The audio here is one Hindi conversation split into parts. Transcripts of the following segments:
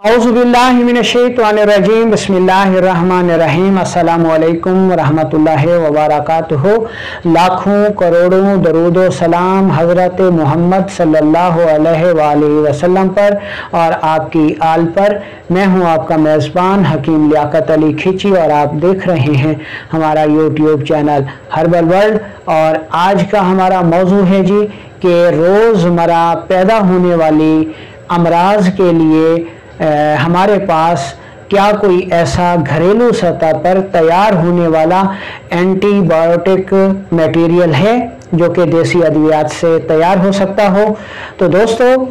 औज़ुबिल्लाहिमिनश्शैतानिर्रजीम बिस्मिल्लाहिर्रहमानिर्रहीम अस्सलामु अलैकुम वरहमतुल्लाहि वबरकातुहू। लाखों करोड़ों दरूद व सलाम हज़रत मोहम्मद सल्लल्लाहु अलैहि वसल्लम पर और आपकी आल पर। मैं हूं आपका मेज़बान हकीम लियाकत अली खिची और आप देख रहे हैं हमारा यूट्यूब चैनल हर्बल वर्ल्ड। और आज का हमारा मौजू है जी कि रोज़मर्रा पैदा होने वाली अमराज के लिए हमारे पास क्या कोई ऐसा घरेलू सतह पर तैयार होने वाला एंटीबायोटिक मटेरियल है जो कि देसी अद्वियात से तैयार हो सकता हो। तो दोस्तों,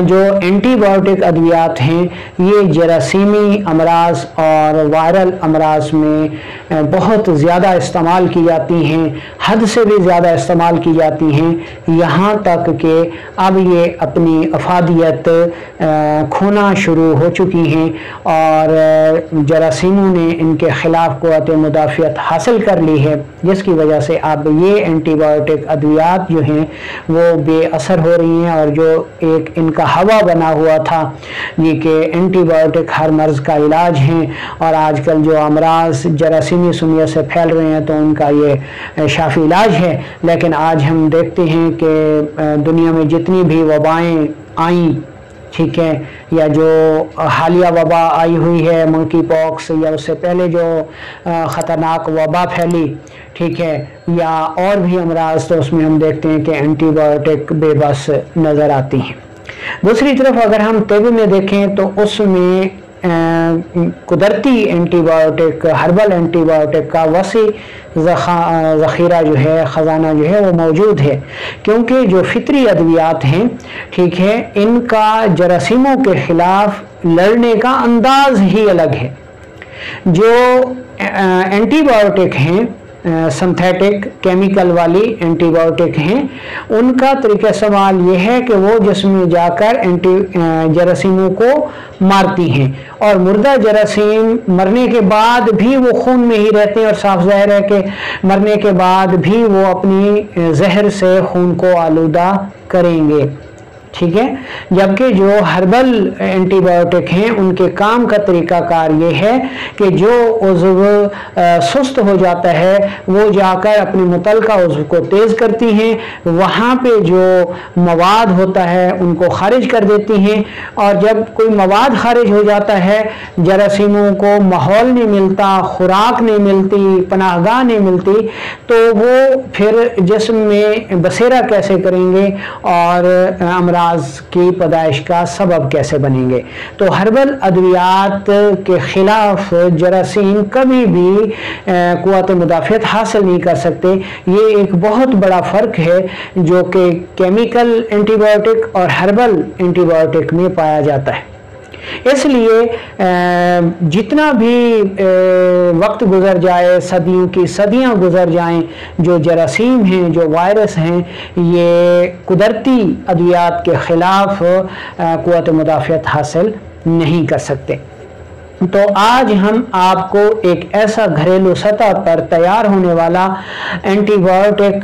जो एंटीबायोटिक अद्वियात हैं ये जरासीमी अमराज और वायरल अमराज में बहुत ज़्यादा इस्तेमाल की जाती हैं, हद से भी ज़्यादा इस्तेमाल की जाती हैं, यहाँ तक कि अब ये अपनी अफादियत खोना शुरू हो चुकी हैं और जरासीमों ने इनके ख़िलाफ़ क़ुव्वत मुदाफ़ियत हासिल कर ली है, जिसकी वजह से अब ये एंटीबायोटिक अद्वियात जो हैं वो बेअसर हो रही हैं। और जो एक इनका हवा बना हुआ था ये कि एंटीबायोटिक हर मर्ज़ का इलाज है और आजकल जो अमराज जरासीमी सुनियत से फैल रहे हैं तो उनका ये शाफी इलाज है। लेकिन आज हम देखते हैं कि दुनिया में जितनी भी वबाएँ आईं, ठीक है, या जो हालिया वबा आई हुई है मंकी पॉक्स, या उससे पहले जो ख़तरनाक वबा फैली, ठीक है, या और भी अमराज, तो उसमें हम देखते हैं कि एंटीबायोटिक बेबस नज़र आती हैं। दूसरी तरफ अगर हम तब में देखें तो उसमें कुदरती एंटीबायोटिक, हर्बल एंटीबायोटिक का वसी ज़ख़ीरा जो है, ख़जाना जो है वो मौजूद है, क्योंकि जो फितरी अद्वियात हैं, ठीक है, इनका जरासीमों के ख़िलाफ़ लड़ने का अंदाज़ ही अलग है। जो एंटीबायोटिक हैं, सिंथेटिक केमिकल वाली एंटीबायोटिक हैं, उनका तरीका इस्तेमाल ये है कि वो जिस्म जाकर जरासीमों को मारती हैं और मुर्दा जरासीम मरने के बाद भी वो खून में ही रहते हैं और साफ ज़ाहिर है कि मरने के बाद भी वो अपनी जहर से खून को आलूदा करेंगे, ठीक है। जबकि जो हर्बल एंटीबायोटिक हैं उनके काम का तरीक़ाकार ये है कि जो उज़्व सुस्त हो जाता है वो जाकर अपने मुतल्लिका उज़्व को तेज़ करती हैं, वहाँ पे जो मवाद होता है उनको खारिज कर देती हैं। और जब कोई मवाद खारिज हो जाता है, जरासीमों को माहौल नहीं मिलता, खुराक नहीं मिलती, पनाहगाह नहीं मिलती, तो वो फिर जिस्म में बसेरा कैसे करेंगे और अमराज की पैदाइश का सबब कैसे बनेंगे। तो हर्बल अद्वियात के खिलाफ जरासीम कभी भी क़ुव्वत मुदाफ़ियत हासिल नहीं कर सकते। ये एक बहुत बड़ा फ़र्क है जो कि केमिकल एंटीबायोटिक और हर्बल एंटीबायोटिक में पाया जाता है। इसलिए जितना भी वक्त गुजर जाए, सदियों की सदियां गुजर जाएं, जो जरासीम हैं, जो वायरस हैं, ये कुदरती अद्वियात के ख़िलाफ़ क़ुव्वत मुदाफ़ियत हासिल नहीं कर सकते। तो आज हम आपको एक ऐसा घरेलू सतह पर तैयार होने वाला एंटीबायोटिक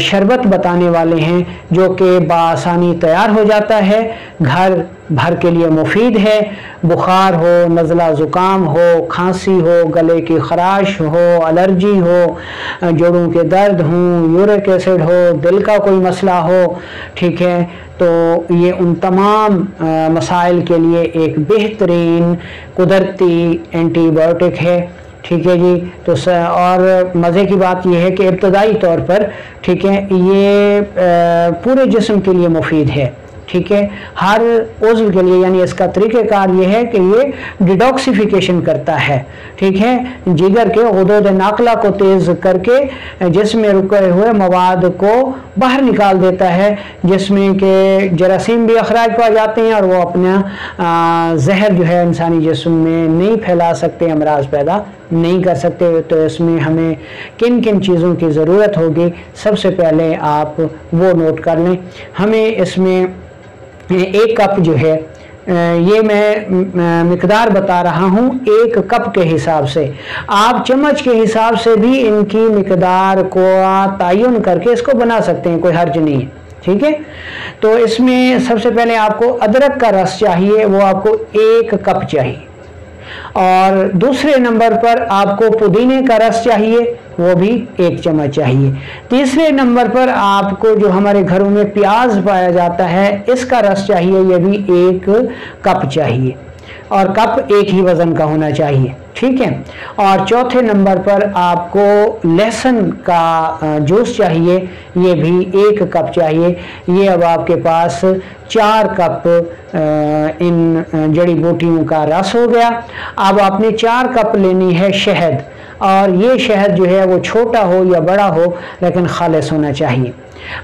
शरबत बताने वाले हैं जो कि बासानी तैयार हो जाता है, घर भर के लिए मुफीद है। बुखार हो, नज़ला ज़ुकाम हो, खांसी हो, गले की खराश हो, एलर्जी हो, जोड़ों के दर्द हों, यूरिक एसिड हो, दिल का कोई मसला हो, ठीक है, तो ये उन तमाम मसाइल के लिए एक बेहतरीन कुदरती एंटीबायोटिक है, ठीक है जी। तो और मज़े की बात यह है कि इब्तदाई तौर पर, ठीक है, ये पूरे जिस्म के लिए मुफीद है, ठीक है, हर उज़्व के लिए। यानी इसका तरीक़ेकार ये है कि ये डिटॉक्सिफिकेशन करता है, ठीक है, जिगर के गुदूद नाकला को तेज़ करके जिसमें रुके हुए मवाद को बाहर निकाल देता है, जिसमें के जरासीम भी अखराज पा जाते हैं और वो अपना जहर जो है इंसानी जिस्म में नहीं फैला सकते, अमराज पैदा नहीं कर सकते। तो इसमें हमें किन किन चीज़ों की ज़रूरत होगी, सबसे पहले आप वो नोट कर लें। हमें इसमें एक कप जो है, ये मैं मिकदार बता रहा हूँ एक कप के हिसाब से, आप चम्मच के हिसाब से भी इनकी मिकदार को तयन करके इसको बना सकते हैं, कोई हर्ज नहीं है, ठीक है। तो इसमें सबसे पहले आपको अदरक का रस चाहिए, वो आपको 1 कप चाहिए। और दूसरे नंबर पर आपको पुदीने का रस चाहिए, वो भी 1 चम्मच चाहिए। तीसरे नंबर पर आपको जो हमारे घरों में प्याज पाया जाता है, इसका रस चाहिए, ये भी 1 कप चाहिए, और कप एक ही वज़न का होना चाहिए, ठीक है। और चौथे नंबर पर आपको लहसुन का जूस चाहिए, ये भी 1 कप चाहिए। ये अब आपके पास 4 कप इन जड़ी बूटियों का रस हो गया। अब आपने 4 कप लेनी है शहद, और ये शहद जो है वो छोटा हो या बड़ा हो, लेकिन खालिस होना चाहिए।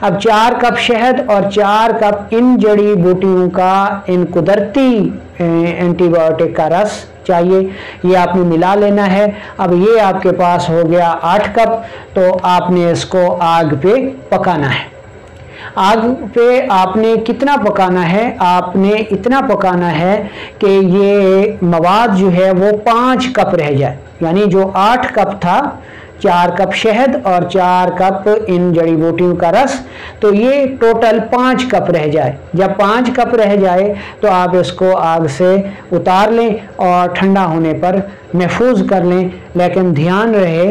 अब 4 कप शहद और 4 कप इन जड़ी बूटियों का, इन कुदरती एंटीबायोटिक का रस चाहिए, ये आपने मिला लेना है। अब ये आपके पास हो गया 8 कप, तो आपने इसको आग पे पकाना है। आग पे आपने कितना पकाना है? आपने इतना पकाना है कि ये मवाद जो है वो 5 कप रह जाए, यानी जो 8 कप था, 4 कप शहद और 4 कप इन जड़ी बूटियों का रस, तो ये टोटल 5 कप रह जाए। जब 5 कप रह जाए तो आप इसको आग से उतार लें और ठंडा होने पर महफूज कर लें, लेकिन ध्यान रहे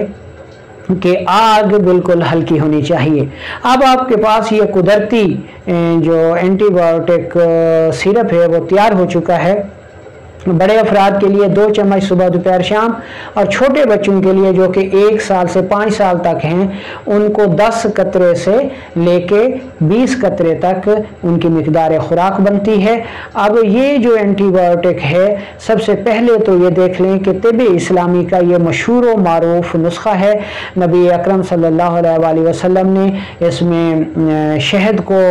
कि आग बिल्कुल हल्की होनी चाहिए। अब आपके पास ये कुदरती जो एंटीबायोटिक सिरप है वो तैयार हो चुका है। बड़े अफराद के लिए 2 चम्मच सुबह दोपहर शाम, और छोटे बच्चों के लिए जो कि 1 साल से 5 साल तक हैं, उनको 10 कतरे से लेके 20 कतरे तक उनकी मिकदार खुराक बनती है। अब ये जो एंटीबायोटिक है, सबसे पहले तो ये देख लें कि तिब इस्लामी का ये मशहूर व मारूफ नुस्खा है। नबी अकरम सल्लल्लाहु अलैहि वसल्लम ने इसमें शहद को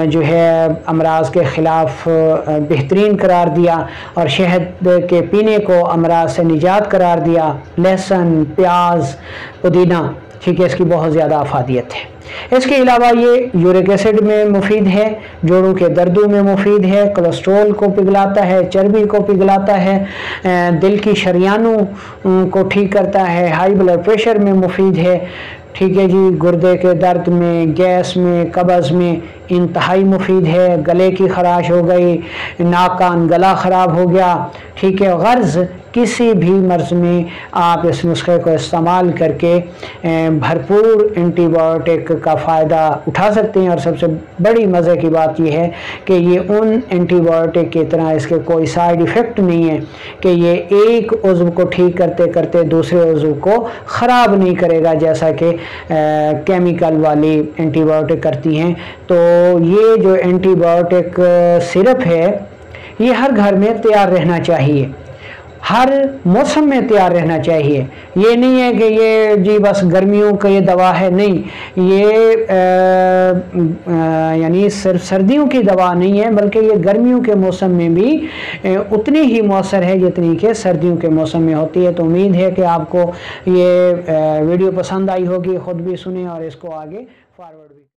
जो है अमराज के ख़िलाफ़ बेहतरीन करार दिया, और शहद के पीने को अमराज से निजात करार दिया। लहसुन, प्याज, पुदीना, ठीक है, इसकी बहुत ज़्यादा अफादियत है। इसके अलावा ये यूरिक एसिड में मुफीद है, जोड़ों के दर्दों में मुफीद है, कोलेस्ट्रोल को पिघलाता है, चर्बी को पिघलाता है, दिल की शरियानों को ठीक करता है, हाई ब्लड प्रेशर में मुफीद है, ठीक है जी, गुर्दे के दर्द में, गैस में, कब्ज़ में इंतहाई मुफीद है। गले की खराश हो गई, नाक कान गला ख़राब हो गया, ठीक है, गर्ज़ किसी भी मर्ज़ में आप इस नुस्खे को इस्तेमाल करके भरपूर एंटीबायोटिक का फ़ायदा उठा सकते हैं। और सबसे बड़ी मज़े की बात यह है कि ये उन एंटीबायोटिक की तरह इसके कोई साइड इफ़ेक्ट नहीं है कि ये एक उज़्व को ठीक करते करते दूसरे उज़्व को ख़राब नहीं करेगा, जैसा कि केमिकल वाली एंटीबायोटिक करती हैं। तो ये जो एंटीबायोटिक सिरप है, ये हर घर में तैयार रहना चाहिए, हर मौसम में तैयार रहना चाहिए। ये नहीं है कि ये जी बस गर्मियों का ये दवा है, नहीं, ये यानी सिर्फ सर्दियों की दवा नहीं है, बल्कि ये गर्मियों के मौसम में भी उतनी ही मौसर है जितनी कि सर्दियों के मौसम में होती है। तो उम्मीद है कि आपको ये वीडियो पसंद आई होगी, ख़ुद भी सुने और इसको आगे फॉरवर्ड भी।